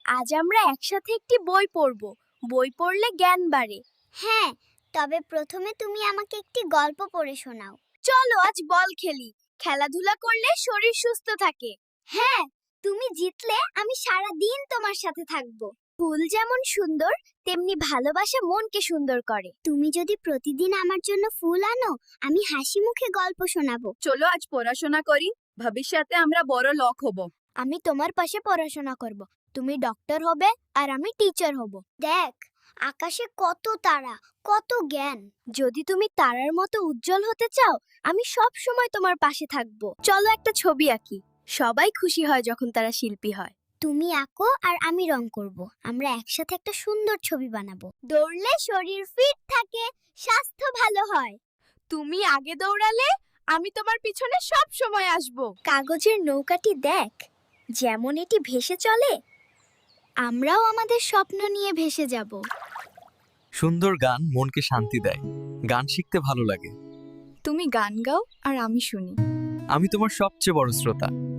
আজ আমরা একসাথে একটি বই পড়ব। বই পড়লে জ্ঞান বাড়ে। হ্যাঁ, তবে প্রথমে তুমি আমাকে একটি গল্প পড়ে শোনাও। চলো আজ বল খেলি। খেলাধুলা করলে শরীর সুস্থ থাকে। হ্যাঁ, তুমি জিতলে আমি সারা দিন তোমার সাথে থাকব। ফুল যেমন সুন্দর, তেমনি ভালোবাসা মনকে সুন্দর করে। তুমি যদি প্রতিদিন আমার জন্য ফুল আনো, আমি হাসি মুখে গল্প শোনাবো। চলো আজ পড়াশোনা করি, ভবিষ্যতে আমরা বড় লোক হব। আমি তোমার পাশে পড়াশোনা করব। তুমি ডক্টর হবে আর আমি টিচার হব। দেখ, আকাশে কত তারা, কত জ্ঞান। যদি তুমি তারার মতো উজ্জ্বল হতে চাও, আমি সব সময় তোমার পাশে থাকব। চলো একটা ছবি আঁকি। সবাই খুশি হয় যখন তারা শিল্পী হয়। তুমি আঁকো আর আমি রং করব। আমরা একসাথে একটা সুন্দর ছবি বানাবো। দৌড়লে শরীর ফিট থাকে, স্বাস্থ্য ভালো হয়। তুমি আগে দৌড়ালে আমি তোমার পিছনে সব সময় আসব। কাগজের নৌকাটি দেখ, যেমন এটি ভেসে চলে, আমরাও আমাদের স্বপ্ন নিয়ে ভেসে যাব। সুন্দর গান মনকে শান্তি দেয়। গান শিখতে ভালো লাগে। তুমি গান গাও আর আমি শুনি। আমি তোমার সবচেয়ে বড় শ্রোতা।